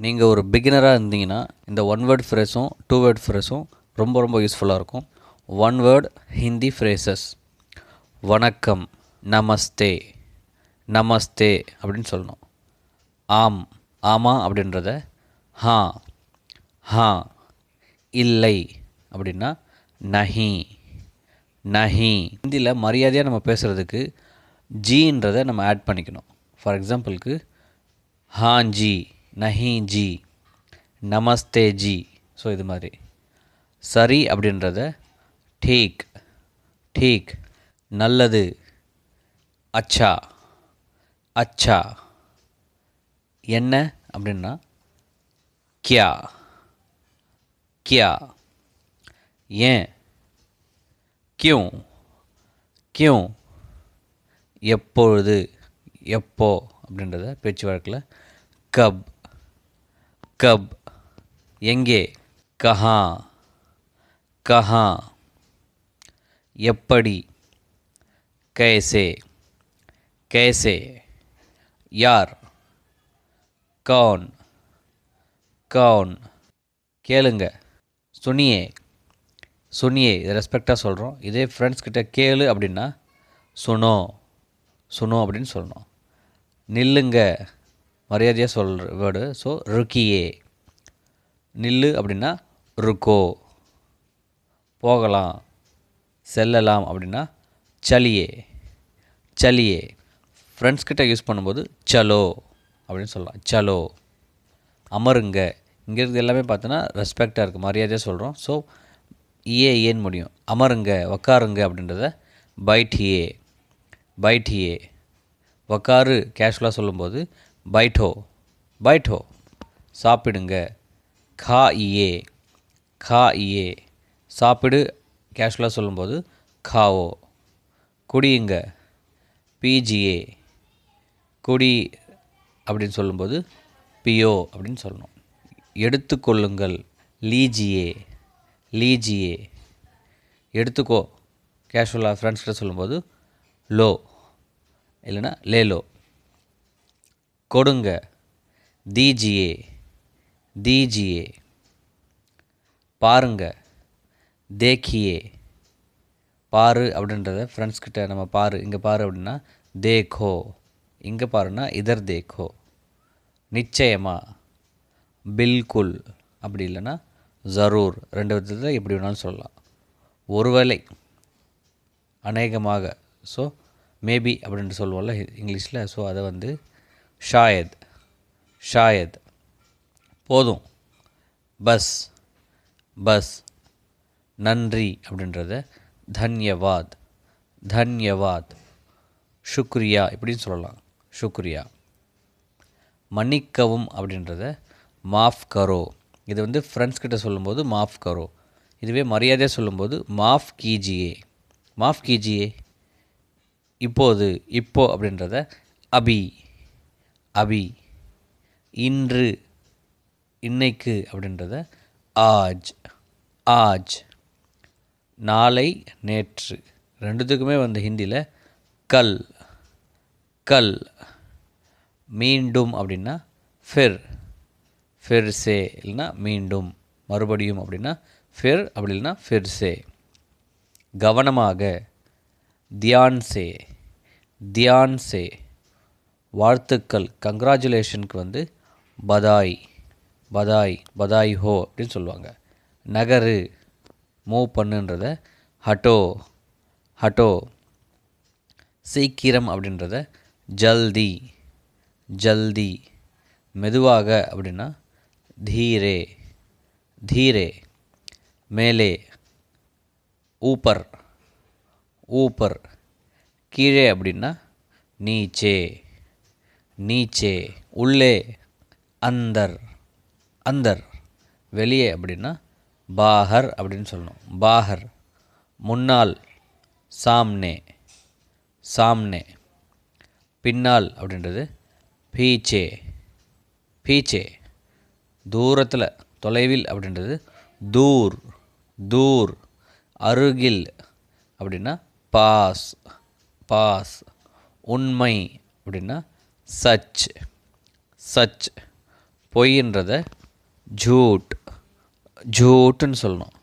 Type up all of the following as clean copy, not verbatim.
நீங்கள் ஒரு பிகினராக இருந்தீங்கன்னா இந்த ஒன் வேர்ட் ஃப்ரேஸும் டூ வேர்ட் ஃப்ரேஸும் ரொம்ப ரொம்ப யூஸ்ஃபுல்லாக இருக்கும். One word Hindi phrases. வணக்கம், நமஸ்தே. நமஸ்தே அப்படின்னு சொல்லணும். ஆம், ஆமாம் அப்படின்றத ஹா, ஹா. இல்லை அப்படின்னா நஹி, நஹி. ஹிந்தியில் மரியாதையாக நம்ம பேசுகிறதுக்கு ஜீன்றதை நம்ம ஆட் பண்ணிக்கணும். ஃபார் எக்ஸாம்பிளுக்கு ஹாஞ்சி, நஹி ஜி, நமஸ்தே ஜி. ஸோ இது மாதிரி. சரி அப்படின்றத டீக், டீக். நல்லது அச்சா, அச்சா. என்ன அப்படின்னா கியா, கியா. ஏன் கியூ, கியூ. எப்பொழுது, எப்போ அப்படின்றத பேச்சு வழக்கில் கப், கப். எங்கே கஹா, கஹா. எப்படி कैसे, कैसे. யார் कौन, कौन. கேளுங்க சுனியே, சுனியே. இதை ரெஸ்பெக்டாக சொல்கிறோம். இதே ஃப்ரெண்ட்ஸ் கிட்ட கேளு அப்படின்னா சுனோ, சுனோ அப்படின்னு சொல்லணும். நில்லுங்க மரியாதையாக சொல்கிற வேர்டு. ஸோ ருக்கியே. நில்லு அப்படின்னா ருக்கோ. போகலாம், செல்லலாம் அப்படின்னா சலியே, சலியே. ஃப்ரெண்ட்ஸ் கிட்ட யூஸ் பண்ணும்போது சலோ அப்படின்னு சொல்லலாம். சலோ. அமருங்க. இங்கே இருக்கிறது எல்லாமே பார்த்தோன்னா ரெஸ்பெக்டாக இருக்குது, மரியாதையாக சொல்கிறோம். ஸோ ஏன்னு முடியும். அமருங்க, உக்காருங்க அப்படின்றத பைட்டியே, பைட்டியே. உக்காரு கேஷுவலாக சொல்லும்போது பைட்டோ, பைட்டோ. சாப்பிடுங்க கா இயே, கா இயே. சாப்பிடு கேஷுவலாக சொல்லும்போது காவோ. குடியுங்க பிஜிஏ, குடி அப்படின்னு சொல்லும்போது பியோ அப்படின்னு சொல்லணும். எடுத்துக்கொள்ளுங்கள் லீஜியே, லீஜியே. எடுத்துக்கோ கேஷுவலாக ஃப்ரெண்ட்ஸ்கிட்ட சொல்லும்போது லோ இல்லைன்னா லேலோ. கொடுங்க தீஜியே, தீஜியே. பாருங்க தேக்கியே. பாரு அப்படின்றத ஃப்ரெண்ட்ஸ்கிட்ட நம்ம பாரு, இங்கே பாரு அப்படின்னா தேக்கோ. இங்கே பாருன்னா இதர் தேக்கோ. நிச்சயமா பில்குல், அப்படி இல்லைன்னா ஜரூர். ரெண்டு விதத்தில் எப்படி வேணாலும் சொல்லலாம். ஒருவேளை, அநேகமாக. ஸோ மேபி அப்படின்ட்டு சொல்லுவோம்ல இங்கிலீஷில். ஸோ அதை வந்து ஷாயத், ஷாயத். போதும் பஸ், பஸ். நன்றி அப்படின்றத தன்யவாத், தன்யவாத். ஷுக்ரியா இப்படின்னு சொல்லலாம், ஷுக்ரியா. மன்னிக்கவும் அப்படின்றத மாஃப் கரோ. இது வந்து ஃப்ரெண்ட்ஸ் கிட்ட சொல்லும்போது மாஃப் கரோ. இதுவே மரியாதையாக சொல்லும்போது மாஃப் கீஜியே, மாஃப் கீஜியே. இப்போது, இப்போ அப்படின்றத அபி, அபி. இன்று, இன்னைக்கு அப்படின்றத ஆஜ், ஆஜ். நாளை, நேற்று. ரெண்டுத்துக்குமே வந்து ஹிந்தியில் கல், கல். மீண்டும் அப்படின்னா ஃபிர், ஃபிர்சே இல்லைன்னா மீண்டும், மறுபடியும் அப்படின்னா ஃபிர், அப்படி இல்லைன்னா ஃபிர்சே. கவனமாக தியான்சே, தியான்சே. வாழ்த்துக்கள் கங்க்ராச்சுலேஷனுக்கு வந்து பதாய், பதாய், பதாய் ஹோ அப்படின்னு சொல்லுவாங்க. நகரு மூவ் பண்ணுன்றத ஹட்டோ, ஹட்டோ. சீக்கிரம் அப்படின்றத ஜல்தி, ஜல்தி. மெதுவாக அப்படின்னா தீரே, தீரே. மேலே ஊப்பர், ஊப்பர். கீழே அப்படின்னா நீச்சே, நீச்சே. உள்ளே அந்தர், அந்தர். வெளியே அப்படின்னா பாஹர் அப்படின்னு சொல்லணும், பாஹர். முன்னால் சாம்னே, சாம்னே. பின்னால் அப்படின்றது பீச்சே, பீச்சே. தூரத்தில், தொலைவில் அப்படின்றது தூர், தூர். அருகில் அப்படின்னா பாஸ், பாஸ். உண்மை அப்படின்னா சச், சச். பொய்ன்றத ஜூட் ஜூட்டுன்னு சொல்லணும்.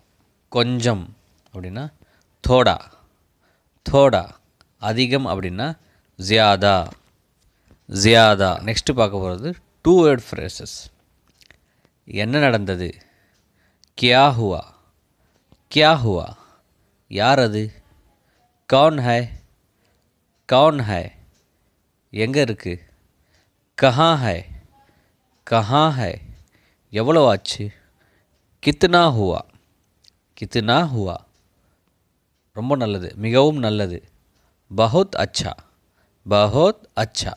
கொஞ்சம் அப்படின்னா தோடா தோடா. அதிகம் அப்படின்னா ஜியாதா ஜியாதா. நெக்ஸ்ட்டு பார்க்க போகிறது 2 வேர்ட் ஃப்ரேசஸ். என்ன நடந்தது? கியா ஹுவா கியா ஹுவா. யார் அது? Gown high gown high. எங்கே இருக்குது? கஹா ஹை கஹா ஹை. எவ்வளோ ஆச்சு? கித்னா ஹுவா கித்னா ஹுவா. ரொம்ப நல்லது, மிகவும் நல்லது. பஹுத் அச்சா பஹுத் அச்சா.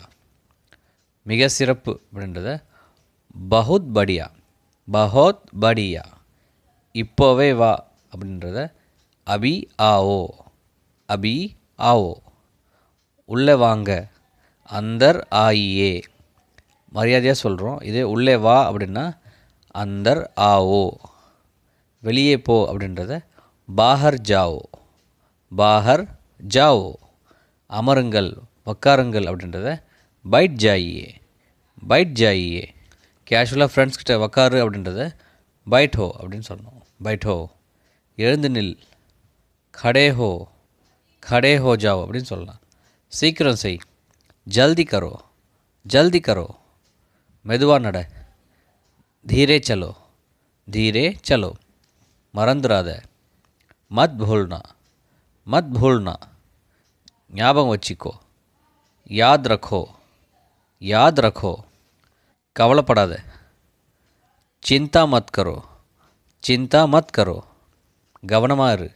மிக சிறப்பு அப்படின்றத பஹுத் படியா பஹுத் படியா. இப்போவே வா அப்படின்றத அபி ஆவோ அபி ஆவோ. உள்ளே வாங்க அந்தர் ஆயியே. மரியாதையாக சொல்கிறோம். இதே உள்ளே வா அப்படின்னா அந்தர் ஆவோ. வெளியே போ அப்படின்றத பாஹர் ஜாவோ பாஹர் ஜாவோ. அமருங்கள் உட்காருங்கள் அப்படின்றத பைட் ஜாயியே பைட் ஜாயியே. கேஷுவலாக ஃப்ரெண்ட்ஸ் கிட்ட உக்காரு அப்படின்றத பைட் ஹோ அப்படின்னு சொல்லணும். பைட் ஹோ. எழுந்து நில் கடே ஹோ கடே ஹோ ஜாவோ அப்படின்னு சொல்லலாம். சீக்கிரம் செய் ஜல்தி கரோ ஜல்தி கரோ. மெதுவாக நட தீரே சலோ தீரே சலோ. மறந்துடாத மத் பூல்னா மத் பூல்னா. ஞாபகம் வச்சிக்கோ யாத் ரக்கோ யாத் ரக்கோ. கவலைப்படாத சிந்தா மத் கரோ சிந்தா மத் கரோ. கவனமாக இரு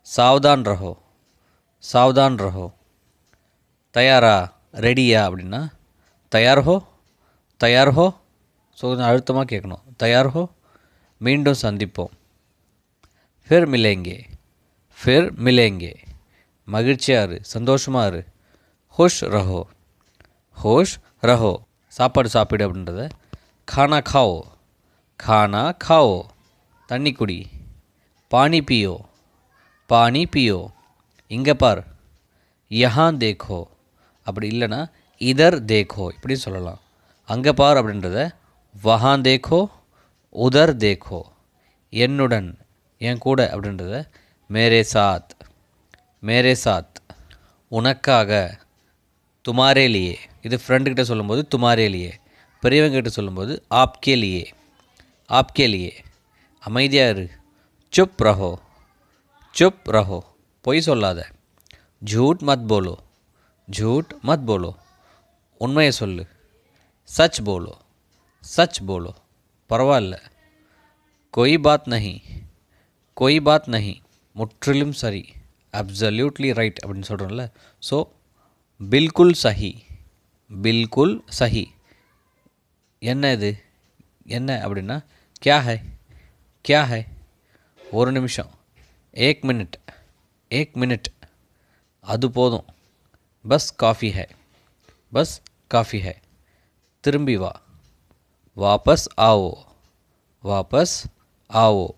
சாவ்தான் ரஹோ சாவ்தான் ரஹோ. தயாரா ரெடியா அப்படின்னா தயார் ஹோ தயார் ஹோ. ஸோ கொஞ்சம் அழுத்தமாக கேட்கணும். தயார் ஹோ. மீண்டும் சந்திப்போம். ஃபிர் மிலேங்கே ஃபிர் மிலேங்கே. மகிழ்ச்சியாக இரு சந்தோஷமாக இரு. ஹுஷ் ரஹோ ஹுஷ் ரஹோ. சாப்பாடு சாப்பிடு அப்படின்றத खाना खाओ खाना खाओ. தண்ணி குடி பானி பியோ பானி பியோ. இங்கே பார் யஹான் தேக்கோ. அப்படி இல்லைன்னா இதர் தேக்கோ இப்படி சொல்லலாம். அங்கே பார் அப்படின்றத வஹான் தேக்கோ உதர் தேக்கோ. என்னுடன் என் கூட அப்படின்றத மேரே சாத் மேரே சாத். உனக்காக துமாரே லியே. இது ஃப்ரெண்டுக்கிட்ட சொல்லும்போது துமாரே லியே. பெரியவங்ககிட்ட சொல்லும்போது ஆப்கே லியே ஆப்கே லியே. அமைதியாக இரு சுப் ரஹோ சுப் ரஹோ. பொய் சொல்லாத झूठ मत बोलो झूठ मत बोलो. உண்மையை சொல்லு சச் போலோ சச் போலோ. பரவாயில்ல कोई बात नहीं कोई बात नहीं. முற்றிலும் சரி அப்சல்யூட்லி ரைட் அப்படின்னு சொல்கிறோம்ல. ஸோ பில்குல் சஹி பில்குல் சஹி. என்ன இது என்ன அப்படின்னா கியா ஹை கியா ஹை. ஒரு நிமிஷம் ஏக் மினிட் ஏக் மினிட். அது போதும் bus coffee high bus coffee high. திரும்பி வா வாபஸ் ஆவோ வாபஸ் ஆவோ.